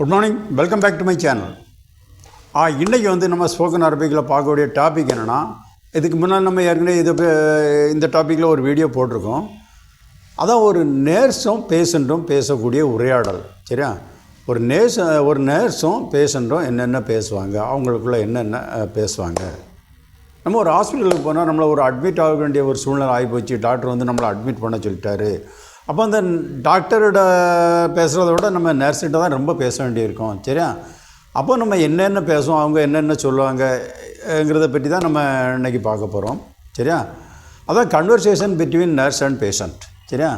Good morning, welcome back to my channel. இன்றைக்கி நம்ம spoken அரபிக்கில் பார்க்கக்கூடிய டாபிக் என்னென்னா, இதுக்கு முன்னாடி நம்ம ஏற்கனவே இந்த டாப்பிக்கில் ஒரு வீடியோ போட்டிருக்கோம். அதான் ஒரு நேர்ஸும் பேஷண்ட்டும் பேசக்கூடிய உரையாடல். சரியா? ஒரு நேர்ஸும் பேஷண்ட்டும் என்னென்ன பேசுவாங்க, அவங்களுக்குள்ளே என்னென்ன பேசுவாங்க. நம்ம ஒரு ஹாஸ்பிட்டலுக்கு போனால் நம்மளை ஒரு அட்மிட் ஆக வேண்டிய ஒரு சூழ்நிலை ஆகிப்போச்சு. டாக்டர் நம்மளை அட்மிட் பண்ண சொல்லிட்டாரு. அப்போ அந்த டாக்டரோட பேசுகிறத விட நம்ம நர்ஸ்கிட்ட தான் ரொம்ப பேச வேண்டியிருக்கோம். சரியா? அப்போ நம்ம என்னென்ன பேசுவோம், அவங்க என்னென்ன சொல்லுவாங்கங்கிறத பற்றி தான் நம்ம இன்றைக்கி பார்க்க போகிறோம். சரியா? அதான் conversation between nurse and patient. சரியா?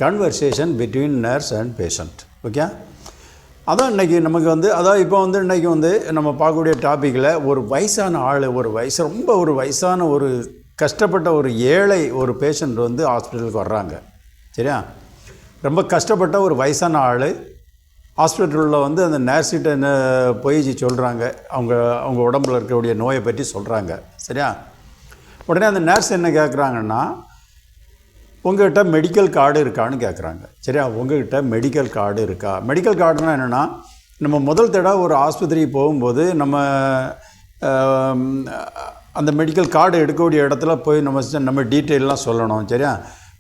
Conversation between nurse and patient. Okay? அதான் இன்றைக்கி நமக்கு அதான் இப்போ இன்றைக்கி நம்ம பார்க்கக்கூடிய டாப்பிக்கில் ஒரு வயசான ஆள், ரொம்ப வயசான ஒரு கஷ்டப்பட்ட ஒரு ஏழை ஒரு பேஷண்ட் ஹாஸ்பிட்டலுக்கு வர்றாங்க. சரியா? ரொம்ப கஷ்டப்பட்ட ஒரு வயசான ஆள் ஹாஸ்பிட்டலில் அந்த நர்ஸ்கிட்ட என்ன போய் சொல்கிறாங்க, அவங்க உடம்புல இருக்கக்கூடிய நோயை பற்றி சொல்கிறாங்க. சரியா? உடனே அந்த நர்ஸ் என்ன கேட்குறாங்கன்னா, உங்கள்கிட்ட மெடிக்கல் கார்டு இருக்கான்னு கேட்குறாங்க. சரியா? உங்கள்கிட்ட மெடிக்கல் கார்டு இருக்கா? மெடிக்கல் கார்டுனால் என்னென்னா, நம்ம முதல் தடவை ஒரு ஆஸ்பத்திரிக்கு போகும்போது நம்ம அந்த மெடிக்கல் கார்டு எடுக்கக்கூடிய இடத்துல போய் நம்ம டீட்டெயிலெலாம் சொல்லணும். சரியா?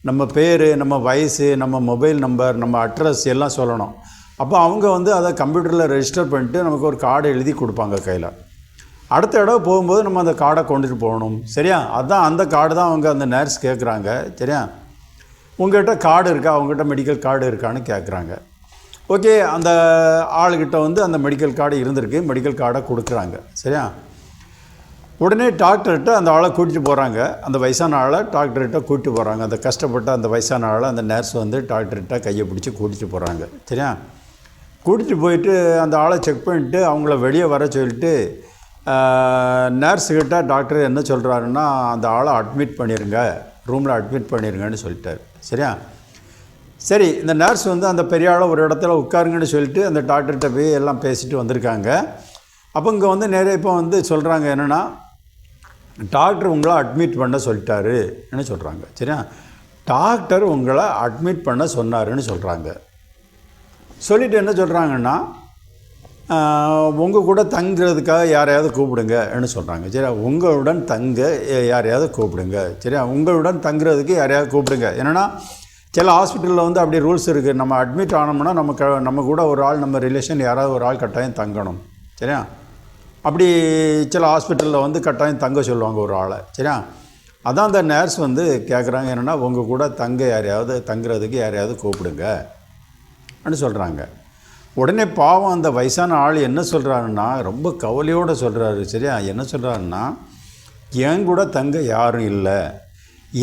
நம்ம பேர், நம்ம வயசு, நம்ம மொபைல் நம்பர், நம்ம அட்ரஸ் எல்லாம் சொல்லணும். அப்போ அவங்க அதை கம்ப்யூட்டரில் ரெஜிஸ்டர் பண்ணிட்டு நமக்கு ஒரு கார்டு எழுதி கொடுப்பாங்க கையில். அடுத்த இடம் போகும்போது நம்ம அந்த கார்டை கொண்டுட்டு போகணும். சரியா? அதுதான் அந்த கார்டு தான் அந்த நர்ஸ் கேட்குறாங்க. சரியா? உங்கள்கிட்ட கார்டு இருக்கா, அவங்ககிட்ட மெடிக்கல் கார்டு இருக்கான்னு கேட்குறாங்க. ஓகே, அந்த ஆளுக்கிட்ட அந்த மெடிக்கல் கார்டு இருந்திருக்கு. மெடிக்கல் கார்டை கொடுக்குறாங்க. சரியா? உடனே டாக்டர்கிட்ட அந்த ஆளை கூட்டிகிட்டு போகிறாங்க. அந்த வயசான ஆளை டாக்டர்கிட்ட கூட்டிட்டு போகிறாங்க. அந்த கஷ்டப்பட்ட அந்த வயசான ஆளை அந்த நர்ஸ் டாக்டர்கிட்ட கையை பிடிச்சி கூட்டிகிட்டு போகிறாங்க. சரியா? கூட்டிகிட்டு போயிட்டு அந்த ஆளை செக் பண்ணிவிட்டு அவங்கள வெளியே வர சொல்லிட்டு நர்ஸுக்கிட்ட டாக்டர் என்ன சொல்கிறாருன்னா, அந்த ஆளை அட்மிட் பண்ணிடுங்க, ரூமில் அட்மிட் பண்ணிடுங்கன்னு சொல்லிட்டார். சரியா? சரி, இந்த நர்ஸ் அந்த பெரிய ஆளை ஒரு இடத்துல உட்காருங்கன்னு சொல்லிட்டு அந்த டாக்டர்கிட்ட போய் எல்லாம் பேசிட்டு வந்திருக்காங்க. அப்போ இங்கே நிறைய இப்போ சொல்கிறாங்க என்னென்னா, டாக்டர் உங்களை அட்மிட் பண்ண சொல்லிட்டாரு என்ன சொல்கிறாங்க. சரியா? டாக்டர் உங்களை அட்மிட் பண்ண சொன்னாருன்னு சொல்கிறாங்க. சொல்லிவிட்டு என்ன சொல்கிறாங்கன்னா, உங்கள் கூட தங்குறதுக்காக யாரையாவது கூப்பிடுங்கன்னு சொல்கிறாங்க. சரியா? உங்களுடன் தங்க யாரையாவது கூப்பிடுங்க. சரியா? உங்களுடன் தங்குறதுக்கு யாரையாவது கூப்பிடுங்க. என்னென்னா, சில ஹாஸ்பிட்டலில் அப்படி ரூல்ஸ் இருக்குது. நம்ம அட்மிட் ஆனோம்னா நம்ம கூட ஒரு ஆள், நம்ம ரிலேஷன் யாராவது ஒரு ஆள் கட்டாயம் தங்கணும். சரியா? அப்படி சில ஹாஸ்பிட்டலில் கட்டாயம் தங்க சொல்லுவாங்க ஒரு ஆளை. சரியா? அதான் அந்த நர்ஸ் கேட்குறாங்க என்னென்னா, உங்கள் கூட தங்குறதுக்கு யாரையாவது கூப்பிடுங்க அப்படின்னு சொல்கிறாங்க. உடனே பாவம் அந்த வயசான ஆள் என்ன சொல்கிறாருன்னா, ரொம்ப கவலையோடு சொல்கிறாரு. சரியா? என்ன சொல்கிறாருன்னா, என் கூட தங்க யாரும் இல்லை,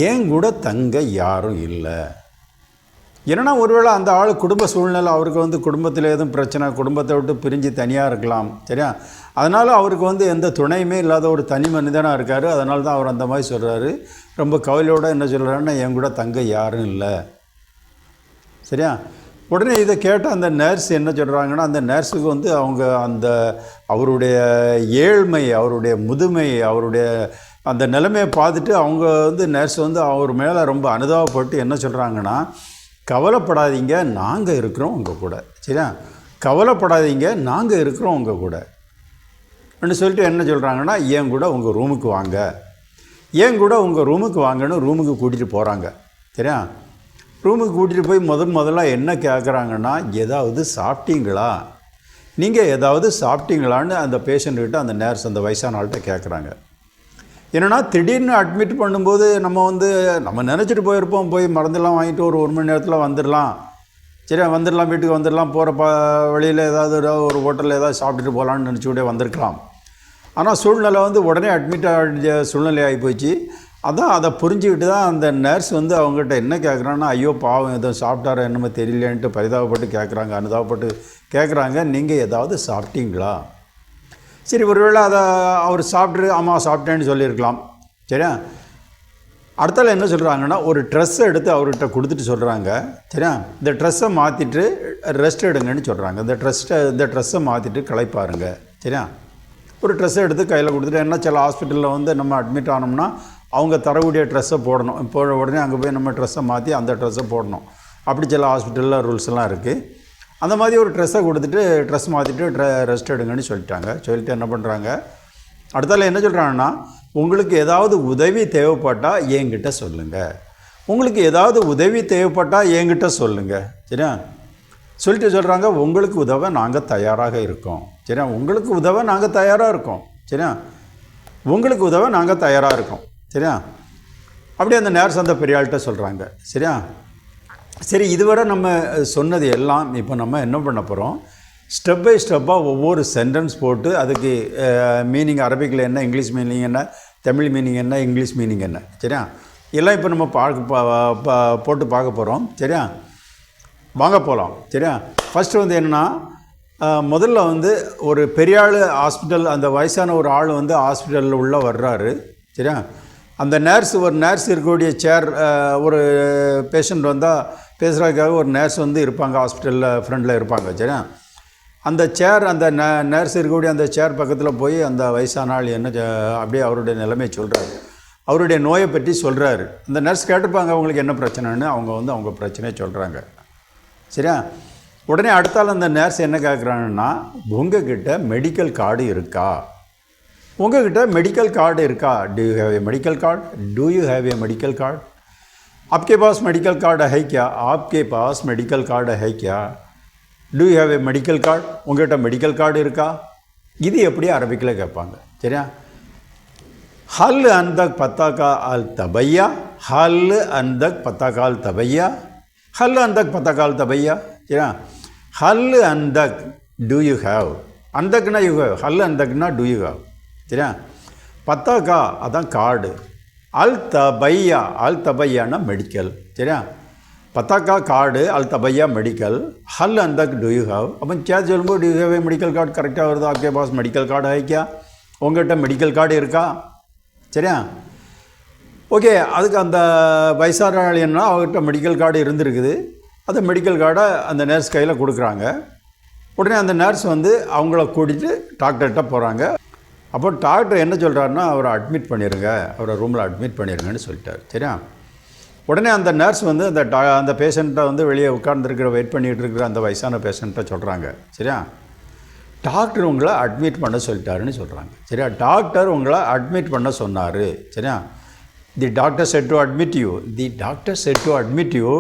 என் கூட தங்க யாரும் இல்லை. ஏன்னா ஒருவேளை அந்த ஆள் குடும்ப சூழ்நிலை, அவருக்கு குடும்பத்தில் எதுவும் பிரச்சனை, குடும்பத்தை விட்டு பிரிஞ்சு தனியாக இருக்கலாம். சரியா? அதனால் அவருக்கு எந்த துணையுமே இல்லாத ஒரு தனி மனிதனாக இருக்கார். அதனால தான் அவர் அந்த மாதிரி சொல்கிறாரு. ரொம்ப கவலையோடு என்ன சொல்கிறாருன்னா, என் கூட தங்க யாரும் இல்லை. சரியா? உடனே இதை கேட்ட அந்த நர்ஸ் என்ன சொல்கிறாங்கன்னா, அந்த நர்ஸுக்கு அவங்க அவருடைய ஏழ்மை, அவருடைய முதுமை, அவருடைய அந்த நிலைமையை பார்த்துட்டு அவங்க நர்ஸ் அவர் மேலே ரொம்ப அனுதாபப்பட்டு என்ன சொல்கிறாங்கன்னா, கவலைப்படாதீங்க, நாங்கள் இருக்கிறோம் உங்கள் கூட. சரியா? கவலைப்படாதீங்க, நாங்கள் இருக்கிறோம் உங்கள் கூட அப்படின்னு சொல்லிட்டு என்ன சொல்கிறாங்கன்னா, என் கூட உங்கள் ரூமுக்கு வாங்க, என் கூட உங்கள் ரூமுக்கு வாங்கன்னு ரூமுக்கு கூட்டிகிட்டு போகிறாங்க. சரியா? ரூமுக்கு கூட்டிகிட்டு போய் முதல்ல என்ன கேட்குறாங்கன்னா, ஏதாவது சாப்பிட்டீங்களா, நீங்கள் ஏதாவது சாப்பிட்டீங்களான்னு அந்த பேஷண்ட்கிட்ட அந்த நர்ஸ் அந்த வயசான ஆள்கிட்ட கேட்குறாங்க. என்னென்னா, திடீர்னு அட்மிட் பண்ணும்போது நம்ம நினச்சிட்டு போயிருப்போம், போய் மருந்தெல்லாம் வாங்கிட்டு ஒரு மணி நேரத்தில் வந்துடலாம். சரியா? வந்துடலாம், வீட்டுக்கு வந்துடலாம், போகிற வழியில் ஏதாவது ஒரு ஹோட்டலில் ஏதாவது சாப்பிட்டுட்டு போகலான்னு நினச்சிக்கிட்டே வந்திருக்கலாம். ஆனால் சூழ்நிலை உடனே அட்மிட் ஆகிய சூழ்நிலை ஆகி போச்சு. அதான் அதை புரிஞ்சுக்கிட்டு தான் அந்த நர்ஸ் அவங்ககிட்ட என்ன கேட்குறாங்கன்னா, ஐயோ பாவம் எதுவும் சாப்பிட்டாரோ என்னமோ தெரியலேன்ட்டு பரிதாபப்பட்டு கேட்குறாங்க, அனுதாபப்பட்டு கேட்குறாங்க, நீங்கள் ஏதாவது சாப்பிட்டீங்களா? சரி, ஒருவேளை அதை அவர் சாப்பிட்ரு ஆமாம் சாப்பிட்டேன்னு சொல்லியிருக்கலாம். சரியா? அடுத்தால என்ன சொல்கிறாங்கன்னா, ஒரு ட்ரெஸ்ஸை எடுத்து அவர்கிட்ட கொடுத்துட்டு சொல்கிறாங்க. சரியா? இந்த ட்ரெஸ்ஸை மாற்றிட்டு ரெஸ்ட் எடுங்கன்னு சொல்கிறாங்க. இந்த ட்ரெஸ்ஸை மாற்றிட்டு களைப்பாருங்க. சரியா? ஒரு ட்ரெஸ்ஸை எடுத்து கையில் கொடுத்துட்டு, ஏன்னா சில ஹாஸ்பிட்டலில் நம்ம அட்மிட் ஆனோம்னா அவங்க தரக்கூடிய ட்ரெஸ்ஸை போடணும். இப்போ உடனே அங்கே போய் நம்ம ட்ரெஸ்ஸை மாற்றி அந்த ட்ரெஸ்ஸை போடணும். அப்படி சில ஹாஸ்பிட்டலில் ரூல்ஸ் எல்லாம் இருக்குது. அந்த மாதிரி ஒரு ட்ரெஸ்ஸை கொடுத்துட்டு ட்ரெஸ் மாற்றிட்டு ரெஸ்ட் எடுங்கன்னு சொல்லிட்டு என்ன பண்ணுறாங்க, அடுத்தால என்ன சொல்கிறாங்கன்னா, உங்களுக்கு ஏதாவது உதவி தேவைப்பட்டால் என்கிட்ட சொல்லுங்கள், உங்களுக்கு ஏதாவது உதவி தேவைப்பட்டால் என்கிட்ட சொல்லுங்கள். சரியா, சொல்லிட்டு சொல்கிறாங்க, உங்களுக்கு உதவ நாங்கள் தயாராக இருக்கோம். சரியா, உங்களுக்கு உதவ நாங்கள் தயாராக இருக்கோம். சரியா, உங்களுக்கு உதவ நாங்கள் தயாராக இருக்கோம். சரியா, அப்படியே அந்த நேர்ஸ் அந்த பெரியாள்கிட்ட சொல்கிறாங்க. சரியா, சரி, இதுவரை நம்ம சொன்னது எல்லாம் இப்போ நம்ம என்ன பண்ண போகிறோம், ஸ்டெப் பை ஸ்டெப்பாக ஒவ்வொரு சென்டென்ஸ் போட்டு அதுக்கு மீனிங் அரபிக்கில் என்ன, இங்கிலீஷ் மீனிங் என்ன, தமிழ் மீனிங் என்ன, இங்கிலீஷ் மீனிங் என்ன. சரியா, எல்லாம் இப்போ நம்ம போட்டு பார்க்க போகிறோம். சரியா, வாங்க போகலாம். சரியா, ஃபஸ்ட்டு வந்து என்னென்னா, முதல்ல வந்து ஒரு பெரியாள் ஹாஸ்பிட்டல், அந்த வயசான ஒரு ஆள் வந்து ஹாஸ்பிட்டலில் உள்ளே வர்றாரு. சரியா, அந்த ஒரு நேர்ஸ் இருக்கக்கூடிய சேர், ஒரு பேஷண்ட் வந்தால் பேசுகிறதுக்காக ஒரு நேர்ஸ் வந்து இருப்பாங்க, ஹாஸ்பிட்டலில் ஃப்ரண்டில் இருப்பாங்க. சரியா, அந்த சேர், அந்த நேர்ஸ் இருக்கக்கூடிய அந்த சேர் பக்கத்தில் போய் அந்த வயசான ஆள் என்ன அப்படியே அவருடைய நிலைமை சொல்கிறாரு, அவருடைய நோயை பற்றி சொல்கிறாரு. அந்த நர்ஸ் கேட்டுப்பாங்க அவங்களுக்கு என்ன பிரச்சனைன்னு, அவங்க வந்து அவங்க பிரச்சனையை சொல்கிறாங்க. சரியா, உடனே அடுத்தால் அந்த நர்ஸ் என்ன கேட்குறாங்கன்னா, உங்ககிட்ட மெடிக்கல் கார்டு இருக்கா, உங்ககிட்ட மெடிக்கல் கார்டு இருக்கா, do you have a medical card, do you have a medical card, आपके पास मेडिकल कार्ड है क्या, आपके पास मेडिकल कार्ड है क्या, do you have a medical card, உங்ககிட்ட மெடிக்கல் கார்டு இருக்கா. இது எப்படி அரபிக்கில் கேட்பாங்க. சரியா, ஹல் அந்தக் பத்தாக்கா அல் தபையா, ஹல் அந்தக் பத்தாக்கா அல் தபையா, ஹல் அந்தக் பத்தாக்கா அல் தபையா. சரியா, ஹல் அந்தக் டூ யூ ஹேவ், அந்தக்னா யூ ஹேவ், ஹல் அந்தக்னா டூ யூ ஹேவ். சரியா, பத்தாக்கா அதான் கார்டு, அல் தபையானா மெடிக்கல். சரியா, பத்தாக்கா கார்டு, அல் தபையா மெடிக்கல், ஹல் அந்தக் டூ யூ ஹேவ். அப்போ சேர் சொல்லும்போது do you have a medical card கரெக்டாக வருது, आपके पास மெடிக்கல் கார்டு है क्या, உங்கள்கிட்ட மெடிக்கல் கார்டு இருக்கா. சரியா, ஓகே, அதுக்கு அந்த வயசான ஆளுன்னா அவர்கிட்ட மெடிக்கல் கார்டு இருந்திருக்குது. அந்த மெடிக்கல் கார்டை அந்த நர்ஸ் கையில் கொடுக்குறாங்க. உடனே அந்த நர்ஸ் வந்து அவங்கள கூட்டிகிட்டு டாக்டர்கிட்ட போகிறாங்க. அப்போ டாக்டர் என்ன சொல்கிறாருன்னா, அவரை அட்மிட் பண்ணிடுங்க, அவரை ரூமில் அட்மிட் பண்ணிடுங்கன்னு சொல்லிட்டார். சரியா, உடனே அந்த நர்ஸ் வந்து அந்த பேஷண்ட்டை வந்து வெளியே வெயிட் பண்ணிகிட்டு இருக்கிற அந்த வயசான பேஷண்ட்டை சொல்கிறாங்க. சரியா, டாக்டர் உங்களை அட்மிட் பண்ண சொல்லிட்டாருன்னு சொல்கிறாங்க. சரியா, டாக்டர் உங்களை அட்மிட் பண்ண சொன்னார். சரியா, the doctor said to admit you, the doctor said to admit you,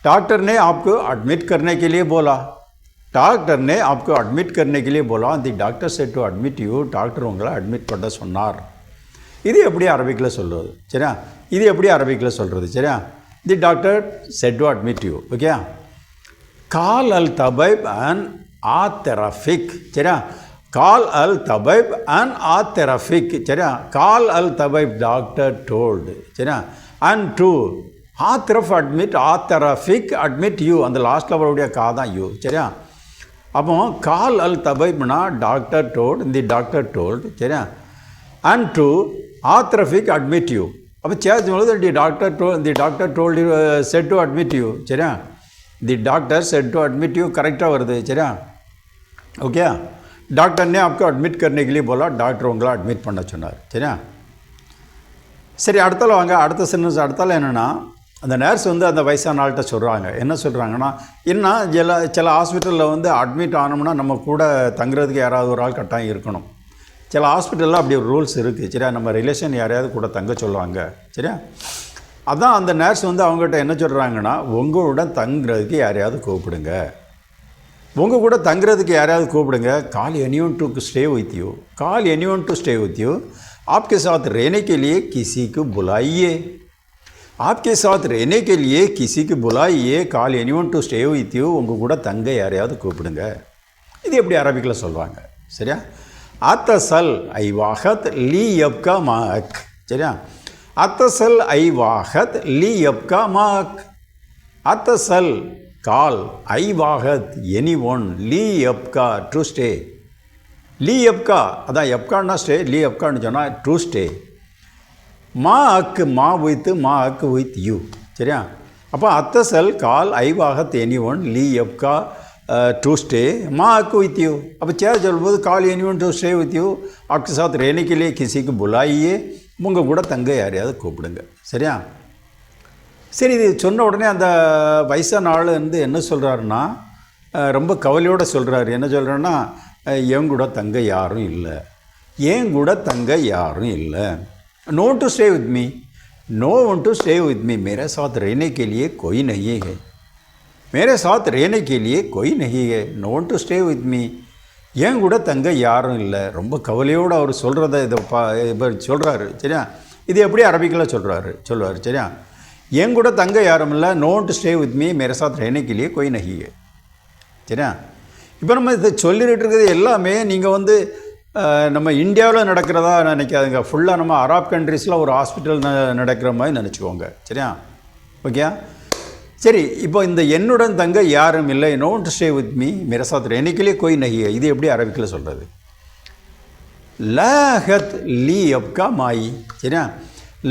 doctor ने आपको एडमिट करने के लिए बोला, डॉक्टर ने आपको एडमिट करने के लिए बोला, the doctor said to admit you, doctor உங்களை அட்மிட் பண்ண சொன்னார். இது எப்படி அரபிக்கில் சொல்கிறது. சரியா, இது எப்படி அரபிக்கில் சொல்கிறது. சரியா, the doctor said to admit you. Okay, கால் அல் தபைப் அண்ட் ஆத்தெரஃபிக். சரியா, கால் அல் தபைப் அண்ட் ஆத்தெரஃபிக். சரியா, கால் அல் தபைப் டாக்டர் டோல்டு. சரியா, அண்ட் டூ ஆத்தரஃப் அட்மிட், ஆத்தெரஃபிக் அட்மிட் யூ, அந்த லாஸ்ட்டில் வரக்கூடிய கா தான் யூ. சரியா, அப்போ கால் அல் தபைப்னா doctor told, the doctor told. சரியா, அண்ட் டூ ஆத்தெரஃபிக் அட்மிட் யூ. அப்போ சேரும்போது the doctor told said to admit you. சரியா, the doctor said to admit you கரெக்டாக வருது. சரியா, ஓகே, டாக்டர் ने आपको एडमिट करने के लिए बोला, டாக்டர் உங்களை அட்மிட் பண்ண சொன்னார். சரியா, சரி, அடுத்தால வாங்க, அடுத்த சென்டென்ஸ். அடுத்தால என்னென்னா, அந்த நர்ஸ் வந்து அந்த வயசான ஆள்கிட்ட சொல்கிறாங்க. என்ன சொல்கிறாங்கன்னா, என்ன சில ஹாஸ்பிட்டலில் வந்து அட்மிட் ஆனோம்னா நம்ம கூட தங்குறதுக்கு யாராவது ஒரு ஆள் கட்டாயம் இருக்கணும். சில ஹாஸ்பிட்டலில் அப்படி ஒரு ரூல்ஸ் இருக்குது. சரியா, நம்ம ரிலேஷன் யாரையாவது கூட தங்க சொல்லுவாங்க. சரியா, அதான் அந்த நர்ஸ் வந்து அவங்ககிட்ட என்ன சொல்கிறாங்கன்னா, உங்களுடன் தங்குறதுக்கு யாரையாவது கூப்பிடுங்க, உங்கள் கூட தங்குறதுக்கு யாரையாவது கூப்பிடுங்க. Call anyone to stay with you, call anyone to stay with you, आपके साथ रहने के लिए किसी को बुलाइए, आपके साथ रहने के लिए किसी को बुलाइए, call anyone to stay with you, உங்கள் கூட தங்க யாரையாவது கூப்பிடுங்க. இது எப்படி அரபிக்கில் சொல்லுவாங்க. சரியா, அத்தசல் ஐ வாஹத் லீ யப்கா மாக். சரியா, அத்தசல் ஐ வாஹத் லீ யப்கா மாக். அத்தசல் கால், ஐ வாஹத் எனி ஒன், லீ யப்கா டு ஸ்டே. லீ யப்கா அதான் யப்கான்னா ஸ்டே, லீ யப்கான்னு சொன்னால் டு ஸ்டே. மா அக்கு மா வித் யூ. சரியா, அப்போ அத்தசல் கால் ஐ வாஹத் எனி ஒன் லீ யப்கா टू स्टे माँ आपको विथ यू. अब चेयर சொல்லும்போது call anyone to stay with you, आपके साथ रहने के लिए किसी को बुलाइए, உங்கள் கூட தங்க யாரையாவது கூப்பிடுங்க. சரியா, சரி, இது சொன்ன உடனே அந்த வயசான ஆள் வந்து என்ன சொல்கிறாருன்னா, ரொம்ப கவலையோடு சொல்கிறாரு. என்ன சொல்கிறேன்னா, என் கூட தங்க யாரும் இல்லை, என் கூட தங்க யாரும் இல்லை. No to stay with me, no one to stay with me, मेरे साथ रहने के लिए कोई नहीं है, मेरे साथ रहने के लिए कोई नहीं है, no one to stay with me. ஏன் கூட தங்க யாரும் இல்லை. ரொம்ப கவலையோடு அவர் சொல்கிறத இதை சொல்கிறாரு. சரியா, இது எப்படி அரபிக்கில் சொல்லுவார். சரியா, என் கூட தங்க யாரும் இல்லை, no one to stay with me, मेरे साथ रहने के लिए कोई नहीं है. சரியா, இப்போ நம்ம இதை சொல்லிட்டு இருக்கிறது எல்லாமே நீங்கள் வந்து நம்ம இந்தியாவில் நடக்கிறதா நினைக்காதுங்க. ஃபுல்லாக நம்ம அரப் கண்ட்ரீஸில் ஒரு ஹாஸ்பிட்டல் நடக்கிற மாதிரி நினச்சிக்கோங்க. சரியா, ஓகே. சரி, இப்போ இந்த என்னுடன் தங்க யாரும் இல்லை, no one to stay with me, मेरे साथ रहने के लिए कोई नहीं है, இது எப்படி அரபிக்கில் சொல்கிறது? லாஹத் லீ அப்கா மாயி. சரியா,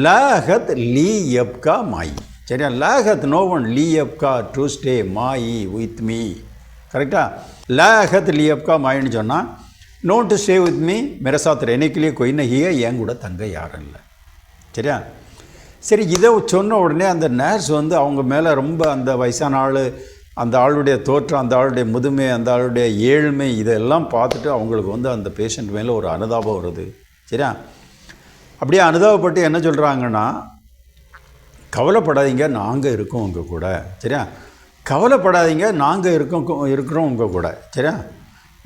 லாஹத் லீ அப்கா மாயி. சரியா, லாஹத் நோ ஒன் லீ அப்கா டு ஸ்டே மாயி வித் மீ. கரெக்டா? லாஹத் லீ அப்கா மாயின்னு சொன்னால் no to stay with me, मेरे साथ रहने के लिए कोई नहीं है, என் கூட தங்க யாரும் இல்லை. சரியா, சரி, இதை சொன்ன உடனே அந்த நர்ஸ் வந்து அவங்க மேலே ரொம்ப அந்த வயசான ஆள், அந்த ஆளுடைய தோற்றம், அந்த ஆளுடைய முதுமை, அந்த ஆளுடைய ஏழ்மை, இதெல்லாம் பார்த்துட்டு அவங்களுக்கு வந்து அந்த பேஷண்ட் மேலே ஒரு அனுதாபம் வருது. சரியா, அப்படியே அனுதாபப்பட்டு என்ன சொல்கிறாங்கன்னா, கவலைப்படாதீங்க, நாங்கள் இருக்கோம் உங்கள் கூட. சரியா, கவலைப்படாதீங்க, நாங்கள் இருக்கிறோம் உங்கள் கூட. சரியா,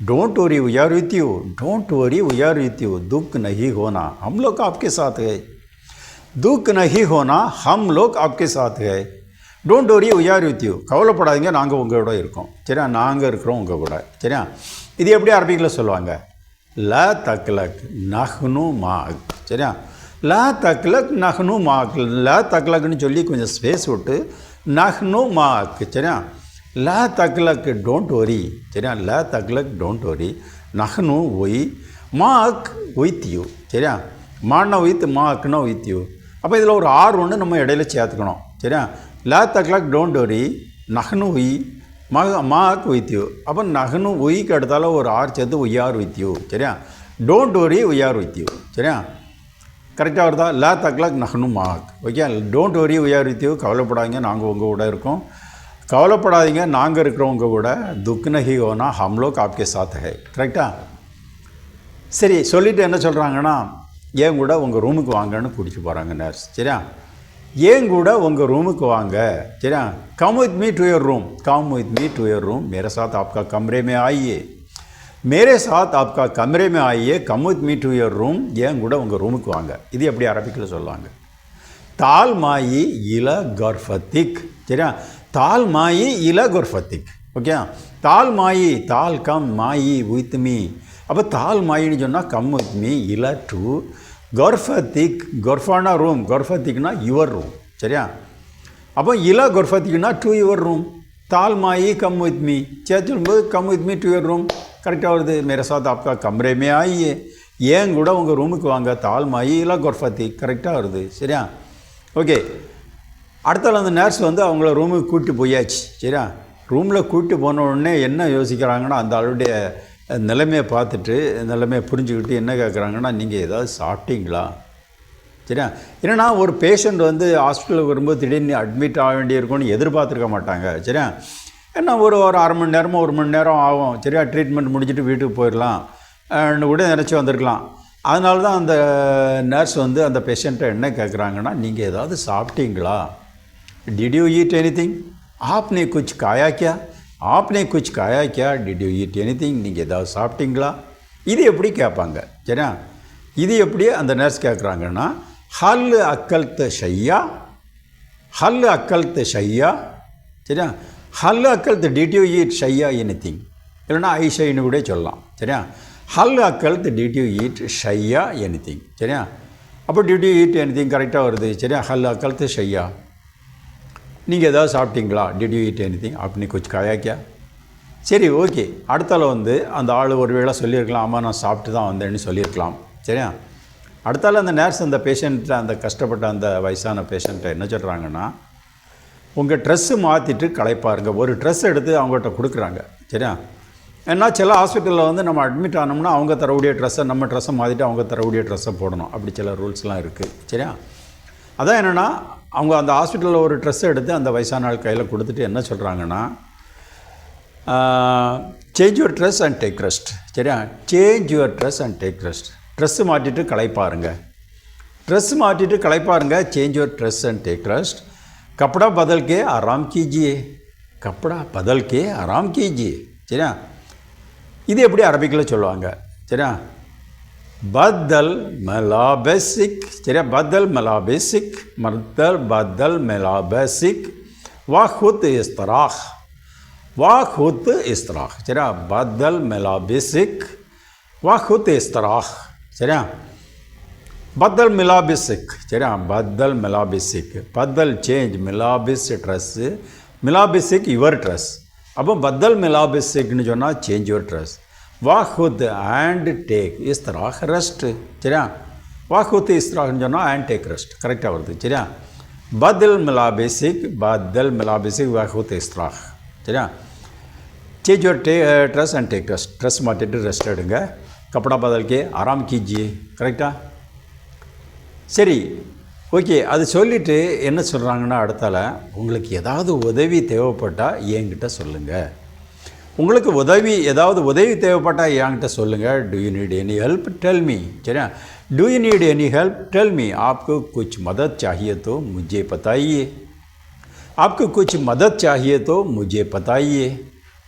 don't worry we are with you, don't worry we are with you, दुख नहीं होना, हम लोग आपके साथ है, दुख नहीं होना, हम लोग आपके साथ है, don't worry we are with you, கவலைப்படாதீங்க, நாங்கள் உங்களோட இருக்கோம். சரியா, நாங்கள் இருக்கிறோம் உங்கள் கூட. சரியா, இது எப்படி அரபிக்கில் சொல்லுவாங்க? லா தக்லக் நஹ்னு மாக். சரியா, லா தக்லக் நஹ்னு மாக். லா தக்லக்னு சொல்லி கொஞ்சம் ஸ்பேஸ் விட்டு நஹ்னு மாக். சரியா, லா தக்லக் டோன்ட் வரி. சரியா, லா தக்லக் டோன்ட் வரி, நஹ்னு ஒய் மாக் வித் யூ. சரியா, மான்னா வித், மாக்னா வித் யூ. அப்போ இதில் ஒரு ஆர் ஒன்று நம்ம இடையில சேர்த்துக்கணும். சரியா, லா தக்லக் டோன்ட் வரி, நஹ்னு ஒய் மாக் வித் யூ. அப்போ நஹ்னு ஒய்க்கு அடுத்தால ஒரு ஆர் சேர்த்து ஒய் ஆர் வித் யூ. சரியா, don't worry we are with you. சரியா, கரெக்டாக வருதா? லா தக்லக் நஹ்னு மாக். Okay, don't worry we are with you, கவலைப்படாதீங்க, நாங்கள் உங்கள் கூட இருக்கோம். கவலைப்படாதீங்க, நாங்கள் இருக்கிறவங்க கூட. துக் நஹி ஹோனா, ஹம் லோக் ஆப்கே சாத் ஹை. கரெக்டா? சரி, சொல்லிவிட்டு என்ன சொல்கிறாங்கன்னா, ஏன் கூட உங்கள் ரூமுக்கு வாங்கன்னு கூட்டிட்டு போகிறாங்க நர்ஸ். சரியா, ஏன் கூட உங்கள் ரூமுக்கு வாங்க. சரியா, come with me to your room, come with me to your room, मेरे साथ आपका कमरे में आइए, मेरे साथ आपका कमरे में आइए, come with me to your room, ஏன் கூட உங்கள் ரூமுக்கு வாங்க. இது எப்படி அரபிக்கில் சொல்லுவாங்க? தால் மாயி இல கர்ஃபத்திக். சரியா, தால் மாயி இல குர்ஃபத்திக். ஓகே, தால் மாயி, தால் கம் மாயி வித் மீ. அப்போ தால் மாயின்னு சொன்னால் கம் வித் மீ, இல டு குர்ஃபத்திக். குர்ஃபானா ரூம், குர்ஃபத்திக்னா யுவர் ரூம். சரியா, அப்போ இல குர்ஃபத்திக்னா டு யுவர் ரூம், தால் மாயி கம் வித் மீ சொல்லும்போது come with me to your room. கரெக்டாக வருது. मेरे साथ आपका कमरे में आइए, ஏன் கூட உங்கள் ரூமுக்கு வாங்க, தால் மாயி இல குர்ஃபத்திக். கரெக்டாக வருது. சரியா, ஓகே. அடுத்தால அந்த நர்ஸ் வந்து அவங்கள ரூமுக்கு கூப்பிட்டு போயாச்சு. சரியா, ரூமில் கூப்பிட்டு போன உடனே என்ன யோசிக்கிறாங்கன்னா, அந்த ஆளுடைய நிலைமையை பார்த்துட்டு, நிலைமையை புரிஞ்சுக்கிட்டு என்ன கேட்குறாங்கன்னா, நீங்கள் ஏதாவது சாப்பிட்டீங்களா? சரியா, ஏன்னா ஒரு பேஷண்ட் வந்து ஹாஸ்பிட்டலுக்கு வரும்போது திடீர்னு அட்மிட் ஆக வேண்டியிருக்கும்னு எதிர்பார்த்துருக்க மாட்டாங்க. சரியா, ஏன்னா ஒரு அரை மணி நேரமோ 1 மணி நேரம் ஆகும். சரியா, ட்ரீட்மெண்ட் முடிச்சுட்டு வீட்டுக்கு போயிடலாம் கூட நினச்சி வந்திருக்கலாம். அதனால தான் அந்த நர்ஸ் வந்து அந்த பேஷண்ட்டை என்ன கேட்குறாங்கன்னா, நீங்கள் ஏதாவது சாப்பிட்டீங்களா? डिड यू ईट एनीथिंग, आपने कुछ खाया क्या, आपने कुछ खाया क्या, डिड यू ईट एनीथिंग, நீங்கள் ஏதாவது சாப்பிட்டீங்களா? இது எப்படி கேட்பாங்க. சரியா, இது எப்படி அந்த நர்ஸ் கேட்குறாங்கன்னா, ஹல் அக்கல்த் ஷையா, ஹல் அக்கல்த் ஷையா. சரியா, ஹல் அக்கல்த் டிட் யூ ஈட் ஷையா எனிதிங், இல்லைன்னா ஐஷைன்னு கூட சொல்லலாம். சரியா, ஹல் அக்கல்த் டிட் யூ ஈட் ஷையா எனிதிங். சரியா, அப்போ டிட் யூ ஈட் எனிதிங் கரெக்டாக வருது. சரியா, ஹல் அக்கல்த் ஷையா, நீங்கள் ஏதாவது சாப்பிட்டீங்களா? டிட் யூ ஈட் எனிதிங், அப்படி கொஞ்சம் காயா கியா. சரி, ஓகே. அடுத்தால வந்து அந்த ஆள் ஒரு வேளை சொல்லியிருக்கலாம், ஆமாம் நான் சாப்பிட்டு தான் வந்தேன்னு சொல்லியிருக்கலாம். சரியா, அடுத்தால அந்த நர்ஸ் அந்த பேஷண்ட்டை, அந்த கஷ்டப்பட்ட அந்த வயசான பேஷண்ட்டை என்ன சொல்கிறாங்கன்னா, உங்கள் ட்ரெஸ்ஸு மாற்றிட்டு களைப்பாருங்க. ஒரு ட்ரெஸ் எடுத்து அவங்ககிட்ட கொடுக்குறாங்க. சரியா, ஏன்னா சில ஹாஸ்பிட்டலில் வந்து நம்ம அட்மிட் ஆனோம்னா அவங்க தரக்கூடிய ட்ரெஸ்ஸை, நம்ம ட்ரெஸ்ஸை மாற்றிட்டு அவங்க தரக்கூடிய ட்ரெஸ்ஸை போடணும். அப்படி சில ரூல்ஸ்லாம் இருக்குது. சரியா, அதான் என்னென்னா, அவங்க அந்த ஹாஸ்பிட்டலில் ஒரு ட்ரெஸ்ஸை எடுத்து அந்த வயசான ஆள் கையில் கொடுத்துட்டு என்ன சொல்கிறாங்கன்னா, change your dress and take rest. சரியா? Change your dress and take rest. Dress மாட்டிட்டு களைப்பாருங்க. ड्रेस माटिட்டு களைப்பாருங்க. Change your dress and take rest. कपड़ा बदल के आराम कीजिए. कपड़ा बदल के आराम कीजिए. சரியா? இது எப்படி அரபிக்கில் சொல்லுவாங்க? சரியா? बदल मलाबसिक. சரியா? बदल मलाबसिक. बदल मलाबसिक वाखुद इस्तराह. वाखुद इस्तराह. சரியா? बदल मलाबसिक वाखुद इस्तराह. சரியா? बदल मिलाबिसिक. சரியா? बदल मिलाबिसिक. बदल चेंज मिलाबिस ड्रेस. मिलाबिसिक யுவர் ட்ரெஸ். அப்போ बदल मिलाबिसिक्னு சொன்னால் சேஞ்ச் யுவர் ட்ரெஸ். वाखुद एंड टेक इस्तराह रेस्ट. சரியா? वाखुद इस्तराहன்னு சொன்னால் एंड टेक रेस्ट கரெக்டாக வருது. சரியா? बदल मिलाबिसिक. बदल मिलाबिसिक वाखुद इस्तराह. சரியா? Change your dress and take rest. Dress மாட்டிட்டு ரெஸ்ட் எடுங்க. कपड़ा बदल के आराम कीजिए. கரெக்டாக? சரி, ஓகே. அது சொல்லிவிட்டு என்ன சொல்கிறாங்கன்னா அடுத்தால உங்களுக்கு ஏதாவது உதவி தேவைப்பட்டால் என்கிட்ட சொல்லுங்கள். உங்களுக்கு ஏதாவது உதவி தேவைப்பட்டால் என்கிட்ட சொல்லுங்கள். Do you need any help tell me. சரியா? Do you need any help tell me. आपको कुछ मदद चाहिए तो मुझे बताइए. आपको कुछ मदद चाहिए तो मुझे बताइए.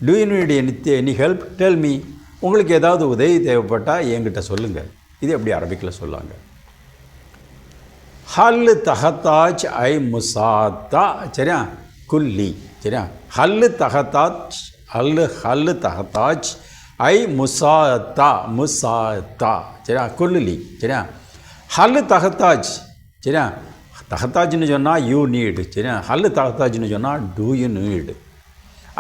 Do you need any help tell me. உங்களுக்கு ஏதாவது உதவி தேவைப்பட்டால் என்கிட்ட சொல்லுங்கள். இது எப்படி அரபிக்கில் சொல்லுவாங்க? हल तहताज आई मुसाता. சரியா? कुल्ली. சரியா? हल तहताज हल तहताज आई मुसाता. मुसाता. சரியா? कुल्ली. சரியா? हल तहताज. சரியா? तहताजன்னு சொன்னால் யூ நீட். சரியா? हल तहताजன்னு சொன்னால் डू यू நீட்.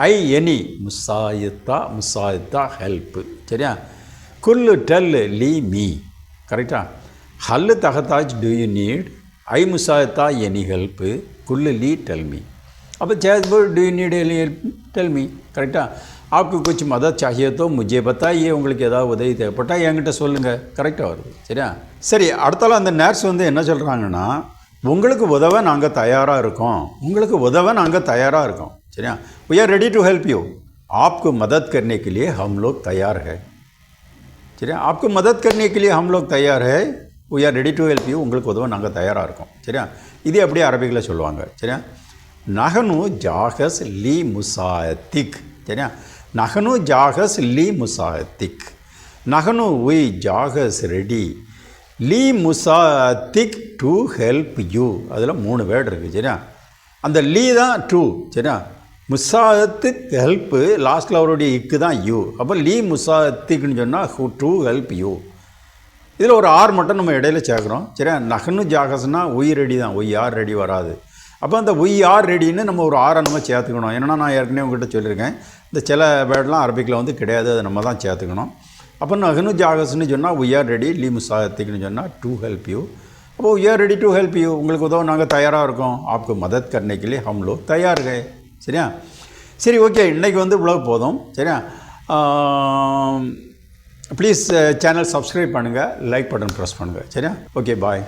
ஐ எனி. முசாயத்தா. முசாயத்தா ஹெல்ப். சரியா? குல்லு டெல் லீ மீ. கரெக்டா? हल तहताज डू यू नीड. आई मुसायता एनी हेल्प. कुल ली टेल मी. अब जैसे do you need any help tell me. करेक्टा? आपको कुछ मदद चाहिए तो मुझे बताइए. உங்களுக்கு ஏதாவது உதவி தேவைப்பட்டால் என்கிட்ட சொல்லுங்கள். கரெக்டாக வருது. சரியா? சரி, அடுத்தால அந்த நர்ஸ் என்ன சொல்கிறாங்கன்னா உங்களுக்கு உதவ நாங்கள் தயாராக இருக்கோம். உங்களுக்கு உதவ நாங்கள் தயாராக இருக்கோம். சரியா? We are ready to help you. आपको मदद करने के लिए हम लोग तैयार है. சரியா? आपको मदद करने के लिए हम लोग तैयार है. We are ready to help you. உங்களுக்கு உதவ நாங்கள் தயாராக இருக்கோம். சரியா? இது அப்படியே அரபிக்கில் சொல்லுவாங்க. சரியா? நஹனு ஜாகஸ் லீ முசாயத்திக். சரியா? நஹனு ஜாகஸ் லீ முசாயத்திக். நஹனு வி ஜாகஸ் ரெடி லீ முசாயத்திக் டு ஹெல்ப் யூ. அதில் 3 வேர்டு இருக்குது. சரியா? அந்த லீ தான் டூ. சரியா? முசாயத்துக் ஹெல்ப்பு லாஸ்ட்டில் அவருடைய இக்கு தான் யூ. அப்போ லீ முசாயத்திக்னு சொன்னால் டு ஹெல்ப் யூ. இதில் ஒரு ஆர் மட்டும் நம்ம இடையில சேர்க்குறோம். சரியா? நகனு ஜாகஸ்னா ஒய் ரெடி தான். ஒய் ஆர் ரெடி வராது. அப்போ அந்த ஒய் ஆர் ரெடின்னு நம்ம ஒரு ஆரை நம்ம சேர்த்துக்கணும். ஏன்னா நான் ஏற்கனவே உங்கள்கிட்ட சொல்லியிருக்கேன், இந்த சில வேர்டெலாம் அரபிக்கில் கிடையாது. அதை நம்ம தான் சேர்த்துக்கணும். அப்போ நகனு ஜாகஸ்ன்னு சொன்னால் ஒய் ஆர் ரெடி. லீ முசாயத்திக்னு சொன்னால் டு ஹெல்ப் யூ. அப்போ we are ready to help you. உங்களுக்கு உதவ நாங்கள் தயாராக இருக்கோம். आपको मदद करने के लिए हम लोग तैयार है. சரியா? சரி, ஓகே. இன்றைக்கி இவ்வளவு போதும். சரியா? ப்ளீஸ் சேனல் சப்ஸ்கிரைப் பண்ணுங்கள், லைக் பட்டன் ப்ரெஸ் பண்ணுங்கள். சரியா? ஓகே, பாய்.